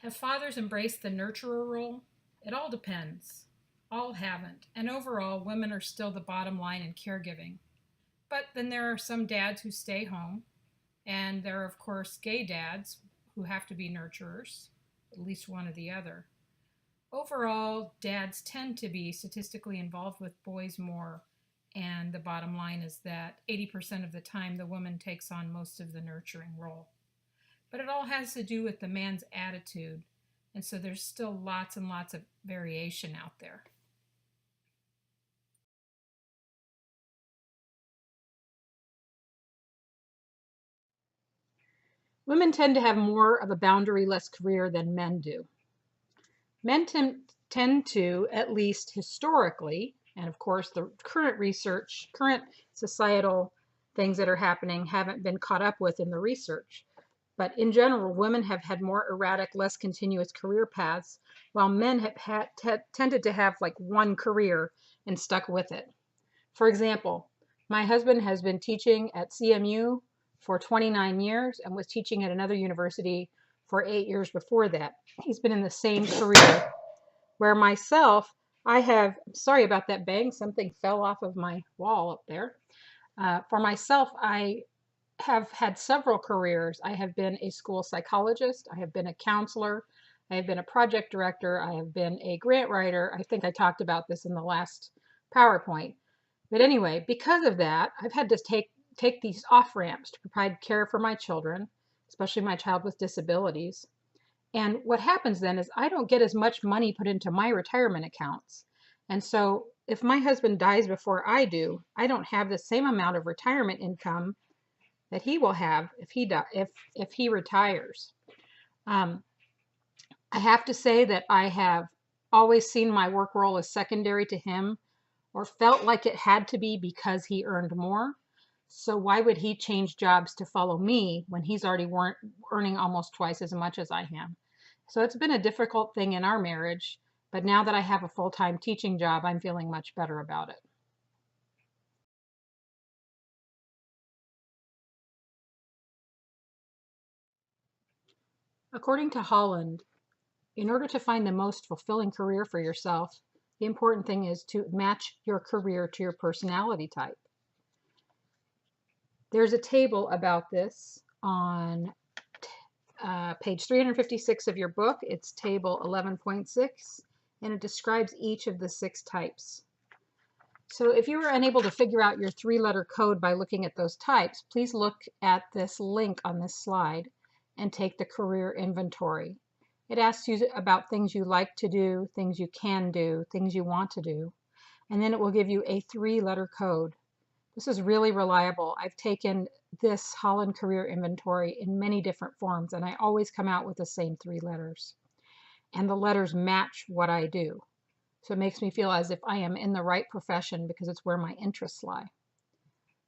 Have fathers embraced the nurturer role? It all depends. All haven't, and overall, women are still the bottom line in caregiving. But then there are some dads who stay home, and there are, of course, gay dads who have to be nurturers, at least one or the other. Overall, dads tend to be statistically involved with boys more, and the bottom line is that 80% of the time the woman takes on most of the nurturing role. But it all has to do with the man's attitude, and so there's still lots and lots of variation out there. Women tend to have more of a boundary-less career than men do. Men tend to, at least historically, and of course the current research, current societal things that are happening haven't been caught up with in the research. But in general, women have had more erratic, less continuous career paths, while men have tended to have like one career and stuck with it. For example, my husband has been teaching at CMU for 29 years and was teaching at another university for 8 years before that. He's been in the same career. Where myself, I have, sorry about that bang, something fell off of my wall up there. For myself, I have had several careers. I have been a school psychologist, I have been a counselor, I have been a project director, I have been a grant writer. I think I talked about this in the last PowerPoint. But anyway, because of that, I've had to take these off ramps to provide care for my children, especially my child with disabilities. And what happens then is I don't get as much money put into my retirement accounts. And so if my husband dies before I do, I don't have the same amount of retirement income that he will have if he retires. Um, I have to say that I have always seen my work role as secondary to him, or felt like it had to be because he earned more. So why would he change jobs to follow me when he's already earning almost twice as much as I am? So it's been a difficult thing in our marriage, but now that I have a full-time teaching job, I'm feeling much better about it. According to Holland, in order to find the most fulfilling career for yourself, the important thing is to match your career to your personality type. There's a table about this on page 356 of your book. It's table 11.6, and it describes each of the 6 types. So if you were unable to figure out your 3-letter code by looking at those types, please look at this link on this slide and take the career inventory. It asks you about things you like to do, things you can do, things you want to do, and then it will give you a 3-letter code. This is really reliable. I've taken this Holland Career Inventory in many different forms, and I always come out with the same 3 letters. And the letters match what I do. So it makes me feel as if I am in the right profession because it's where my interests lie.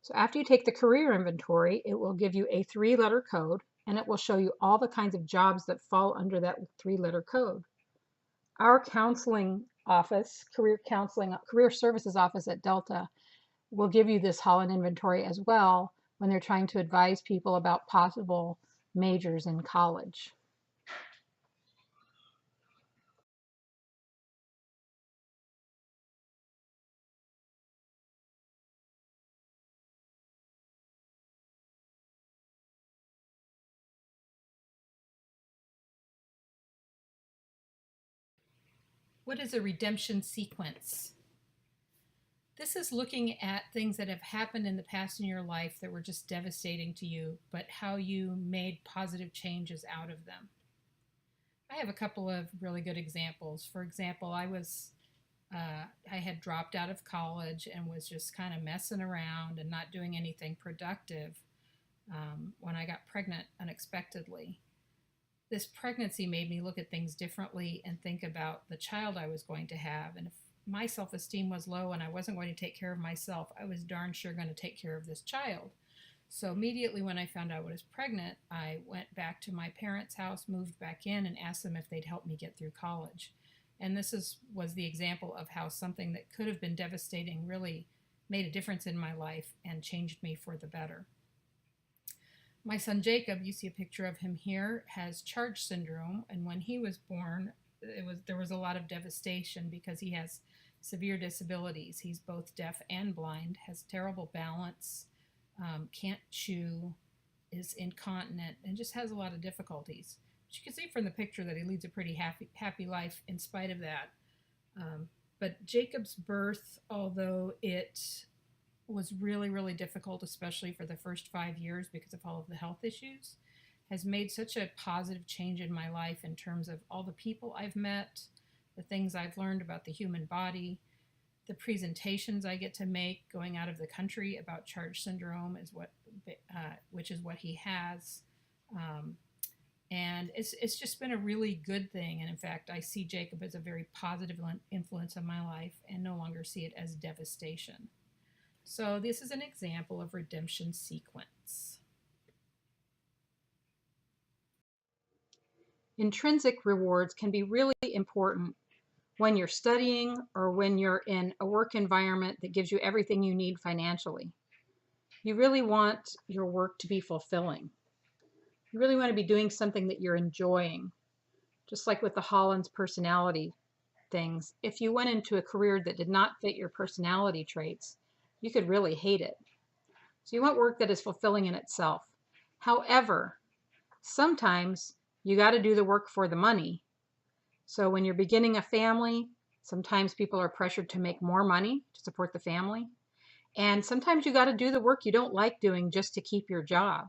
So after you take the career inventory, it will give you a 3-letter code, and it will show you all the kinds of jobs that fall under that 3-letter code. Our counseling office, career services office at Delta, will give you this Holland inventory as well when they're trying to advise people about possible majors in college. What is a redemption sequence? This is looking at things that have happened in the past in your life that were just devastating to you, but how you made positive changes out of them. I have a couple of really good examples. For example, I had dropped out of college and was just kind of messing around and not doing anything productive when I got pregnant unexpectedly. This pregnancy made me look at things differently and think about the child I was going to have. And if my self esteem was low and I wasn't going to take care of myself, I was darn sure going to take care of this child. So immediately when I found out I was pregnant, I went back to my parents' house, moved back in, and asked them if they'd help me get through college. And was the example of how something that could have been devastating really made a difference in my life and changed me for the better. My son Jacob, you see a picture of him here, has Charge syndrome, and when he was born, there was a lot of devastation because he has severe disabilities. He's both deaf and blind, has terrible balance, can't chew, is incontinent, and just has a lot of difficulties. But you can see from the picture that he leads a pretty happy life in spite of that. But Jacob's birth, although it was really, really difficult, especially for the first 5 years because of all of the health issues, has made such a positive change in my life in terms of all the people I've met, the things I've learned about the human body, the presentations I get to make going out of the country about Charge syndrome which is what he has. And it's just been a really good thing. And in fact, I see Jacob as a very positive influence on my life and no longer see it as devastation. So this is an example of redemption sequence. Intrinsic rewards can be really important when you're studying or when you're in a work environment that gives you everything you need financially. You really want your work to be fulfilling. You really want to be doing something that you're enjoying. Just like with the Holland's personality things, if you went into a career that did not fit your personality traits, you could really hate it. So you want work that is fulfilling in itself. However, sometimes you got to do the work for the money. So when you're beginning a family, sometimes people are pressured to make more money to support the family. And sometimes you got to do the work you don't like doing just to keep your job.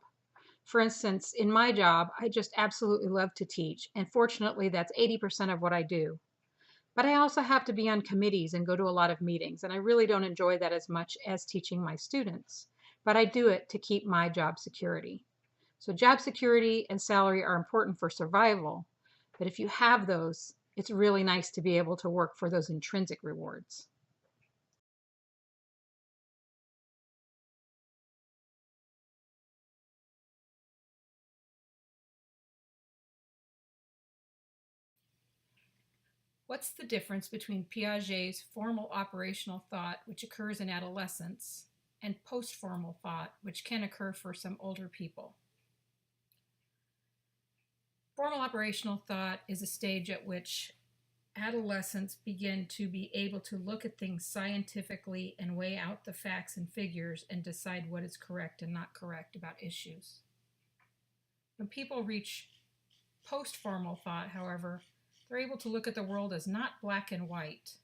For instance, in my job, I just absolutely love to teach. And fortunately, that's 80% of what I do. But I also have to be on committees and go to a lot of meetings. And I really don't enjoy that as much as teaching my students. But I do it to keep my job security. So job security and salary are important for survival. But if you have those, it's really nice to be able to work for those intrinsic rewards. What's the difference between Piaget's formal operational thought, which occurs in adolescence, and post-formal thought, which can occur for some older people? Formal operational thought is a stage at which adolescents begin to be able to look at things scientifically and weigh out the facts and figures and decide what is correct and not correct about issues. When people reach post-formal thought, however, they're able to look at the world as not black and white.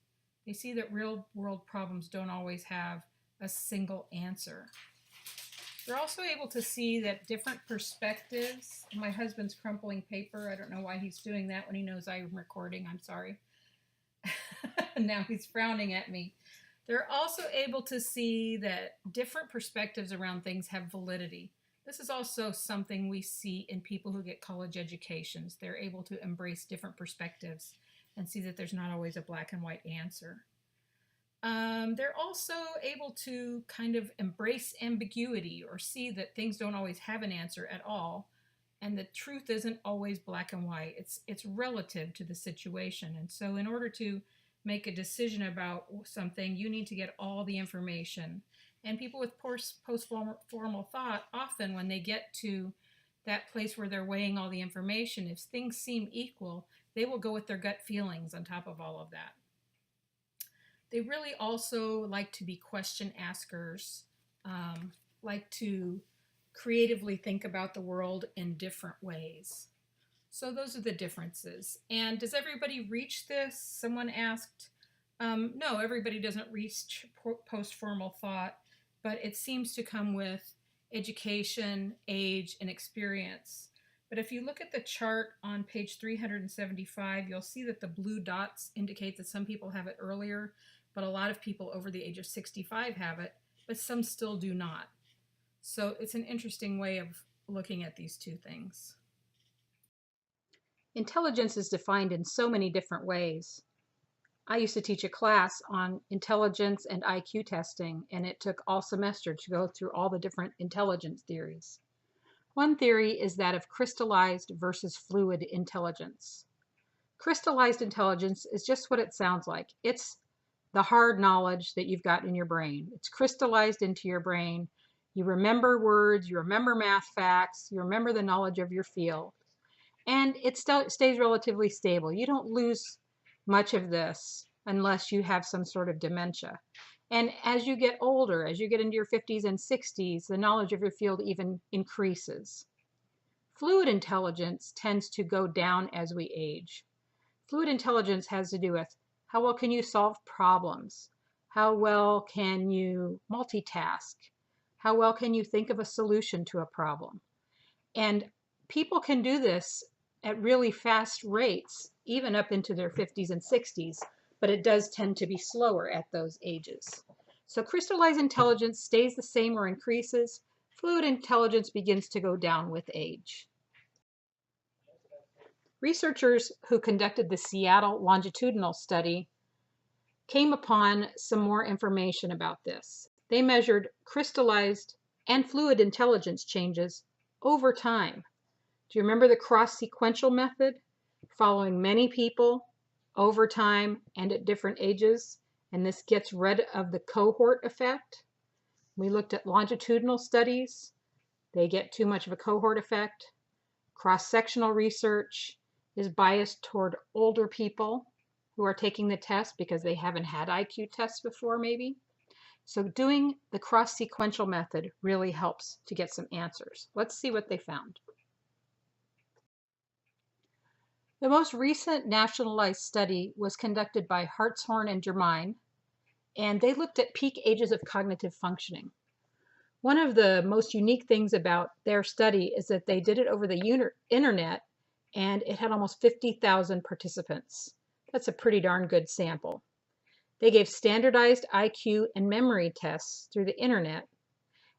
They see that real world problems don't always have a single answer. They're also able to see that different perspectives. My husband's crumpling paper. I don't know why he's doing that when he knows I'm recording. I'm sorry. Now he's frowning at me. They're also able to see that different perspectives around things have validity. This is also something we see in people who get college educations. They're able to embrace different perspectives and see that there's not always a black and white answer. They're also able to kind of embrace ambiguity or see that things don't always have an answer at all, and the truth isn't always black and white. It's relative to the situation. And so in order to make a decision about something, you need to get all the information. And people with post-formal thought, often when they get to that place where they're weighing all the information, if things seem equal, they will go with their gut feelings on top of all of that. They really also like to be question askers, like to creatively think about the world in different ways. So those are the differences. And does everybody reach this? Someone asked. No, everybody doesn't reach post-formal thought, but it seems to come with education, age, and experience. But if you look at the chart on page 375, you'll see that the blue dots indicate that some people have it earlier, but a lot of people over the age of 65 have it, but some still do not. So it's an interesting way of looking at these two things. Intelligence is defined in so many different ways. I used to teach a class on intelligence and IQ testing, and it took all semester to go through all the different intelligence theories. One theory is that of crystallized versus fluid intelligence. Crystallized intelligence is just what it sounds like. It's the hard knowledge that you've got in your brain. It's crystallized into your brain. You remember words, you remember math facts, you remember the knowledge of your field, and it still stays relatively stable. You don't lose much of this unless you have some sort of dementia. And as you get older, as you get into your 50s and 60s, the knowledge of your field even increases. Fluid intelligence tends to go down as we age. Fluid intelligence has to do with how well can you solve problems? How well can you multitask? How well can you think of a solution to a problem? And people can do this at really fast rates, even up into their 50s and 60s, but it does tend to be slower at those ages. So crystallized intelligence stays the same or increases. Fluid intelligence begins to go down with age. Researchers who conducted the Seattle longitudinal study came upon some more information about this. They measured crystallized and fluid intelligence changes over time. Do you remember the cross-sequential method? Following many people over time and at different ages, and this gets rid of the cohort effect. We looked at longitudinal studies. They get too much of a cohort effect. Cross-sectional research is biased toward older people who are taking the test because they haven't had IQ tests before, maybe. So doing the cross-sequential method really helps to get some answers. Let's see what they found. The most recent nationalized study was conducted by Hartshorn and Germain, and they looked at peak ages of cognitive functioning. One of the most unique things about their study is that they did it over the internet, and it had almost 50,000 participants. That's a pretty darn good sample. They gave standardized IQ and memory tests through the internet,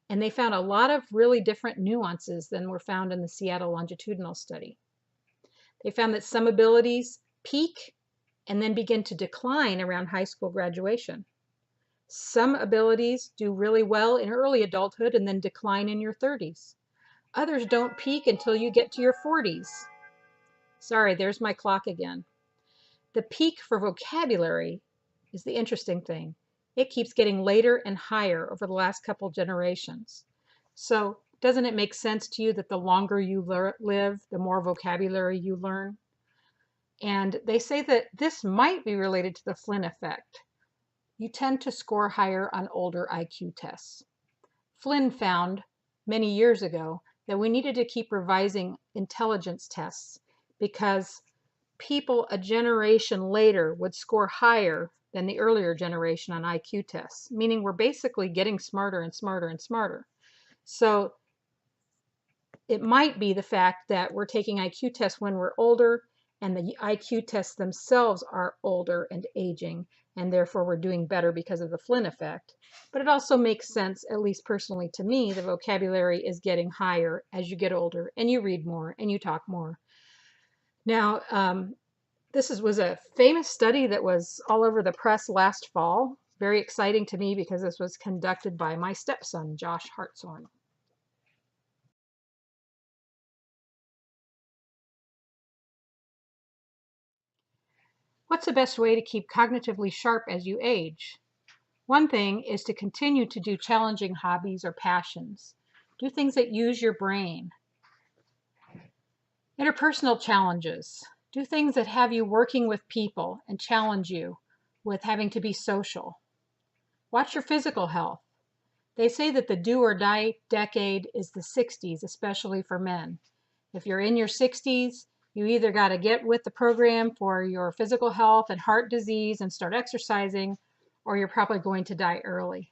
and they found a lot of really different nuances than were found in the Seattle longitudinal study. They found that some abilities peak and then begin to decline around high school graduation. Some abilities do really well in early adulthood and then decline in your 30s. Others don't peak until you get to your 40s. Sorry, there's my clock again. The peak for vocabulary is the interesting thing. It keeps getting later and higher over the last couple generations. So doesn't it make sense to you that the longer you live, the more vocabulary you learn? And they say that this might be related to the Flynn effect. You tend to score higher on older IQ tests. Flynn found many years ago that we needed to keep revising intelligence tests because people a generation later would score higher than the earlier generation on IQ tests, meaning we're basically getting smarter and smarter and smarter. So it might be the fact that we're taking IQ tests when we're older, and the IQ tests themselves are older and aging, and therefore we're doing better because of the Flynn effect. But it also makes sense, at least personally to me, the vocabulary is getting higher as you get older and you read more and you talk more. Now, this was a famous study that was all over the press last fall. Very exciting to me because this was conducted by my stepson, Josh Hartshorn. What's the best way to keep cognitively sharp as you age? One thing is to continue to do challenging hobbies or passions. Do things that use your brain. Interpersonal challenges. Do things that have you working with people and challenge you with having to be social. Watch your physical health. They say that the do or die decade is the 60s, especially for men. If you're in your 60s, you either got to get with the program for your physical health and heart disease and start exercising, or you're probably going to die early.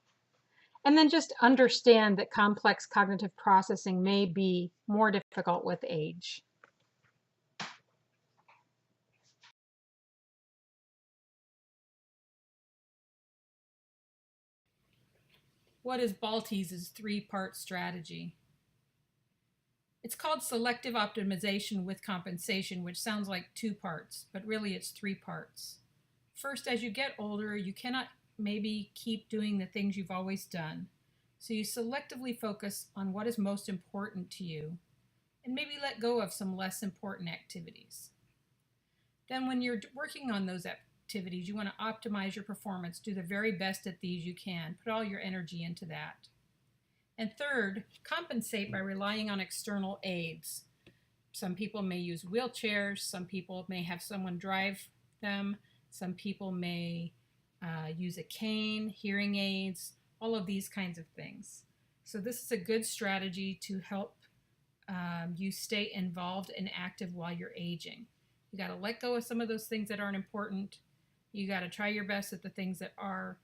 And then just understand that complex cognitive processing may be more difficult with age. What is Baltes' three-part strategy? It's called selective optimization with compensation, which sounds like two parts, but really it's three parts. First, as you get older, you cannot maybe keep doing the things you've always done. So you selectively focus on what is most important to you and maybe let go of some less important activities. Then when you're working on those activities, you want to optimize your performance, do the very best at these you can, put all your energy into that. And third, compensate by relying on external aids. Some people may use wheelchairs, some people may have someone drive them, some people may use a cane, hearing aids, all of these kinds of things. So this is a good strategy to help you stay involved and active while you're aging. You got to let go of some of those things that aren't important. You got to try your best at the things that are,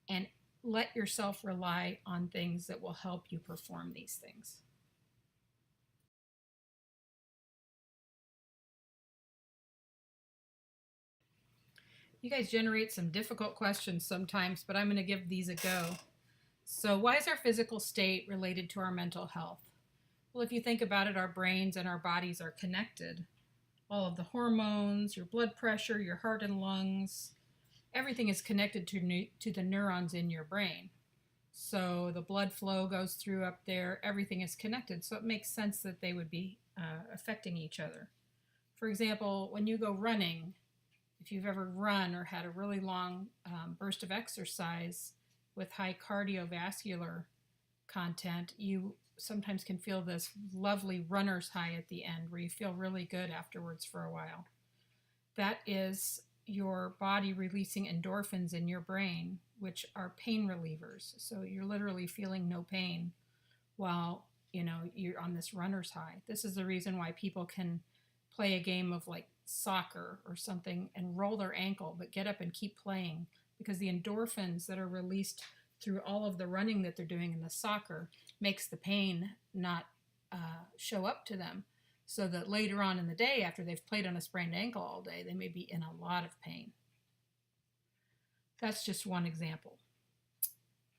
and let yourself rely on things that will help you perform these things. You guys generate some difficult questions sometimes, but I'm going to give these a go. So, why is our physical state related to our mental health? Well, if you think about it, our brains and our bodies are connected. All of the hormones, your blood pressure, your heart and lungs, everything is connected to the neurons in your brain. So the blood flow goes through up there, everything is connected. So it makes sense that they would be affecting each other. For example, when you go running, if you've ever run or had a really long burst of exercise with high cardiovascular content, you sometimes can feel this lovely runner's high at the end where you feel really good afterwards for a while. That is your body releasing endorphins in your brain, which are pain relievers. So you're literally feeling no pain while you're on this runner's high. This is the reason why people can play a game of like soccer or something and roll their ankle but get up and keep playing, because the endorphins that are released through all of the running that they're doing in the soccer makes the pain not show up to them, so that later on in the day, after they've played on a sprained ankle all day, they may be in a lot of pain. That's just one example.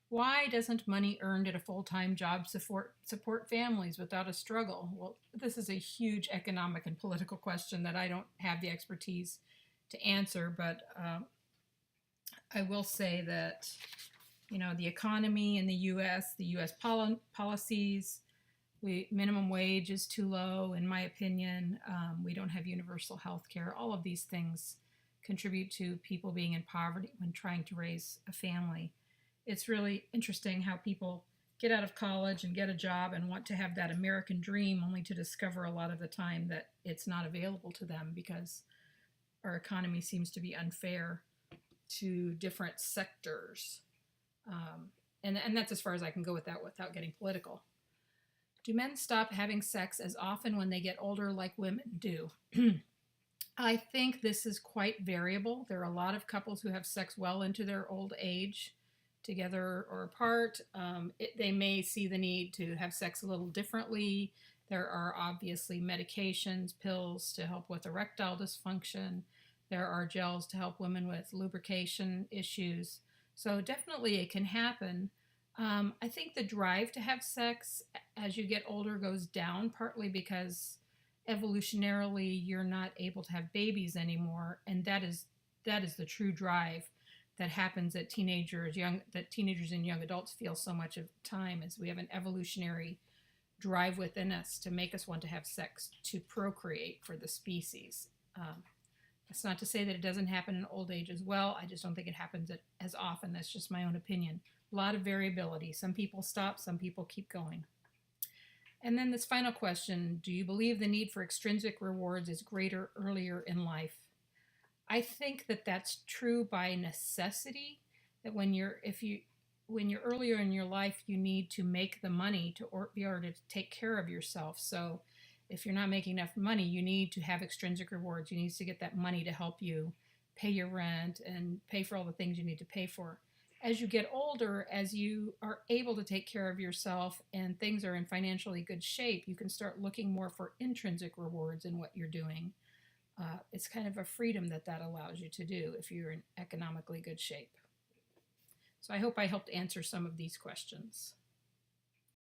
Why doesn't money earned at a full-time job support families without a struggle? Well, this is a huge economic and political question that I don't have the expertise to answer, but I will say that the economy in the U.S., the U.S. policies, minimum wage is too low, in my opinion. We don't have universal health care. All of these things contribute to people being in poverty when trying to raise a family. It's really interesting how people get out of college and get a job and want to have that American dream, only to discover a lot of the time that it's not available to them because our economy seems to be unfair to different sectors. And that's as far as I can go with that without getting political. Do men stop having sex as often when they get older like women do? I think this is quite variable. There are a lot of couples who have sex well into their old age, together or apart. They may see the need to have sex a little differently. There are obviously medications, pills to help with erectile dysfunction. There are gels to help women with lubrication issues. So definitely it can happen. I think the drive to have sex as you get older goes down, partly because evolutionarily you're not able to have babies anymore, and that is the true drive that happens that teenagers and young adults feel so much of the time, is we have an evolutionary drive within us to make us want to have sex to procreate for the species. That's not to say that it doesn't happen in old age as well. I just don't think it happens as often. That's just my own opinion. A lot of variability. Some people stop, some people keep going. And then this final question, do you believe the need for extrinsic rewards is greater earlier in life? I think that that's true by necessity, that when you're earlier in your life, you need to make the money to be able to take care of yourself. So if you're not making enough money, you need to have extrinsic rewards. You need to get that money to help you pay your rent and pay for all the things you need to pay for. As you get older, as you are able to take care of yourself and things are in financially good shape, you can start looking more for intrinsic rewards in what you're doing. It's kind of a freedom that allows you to do if you're in economically good shape. So I hope I helped answer some of these questions.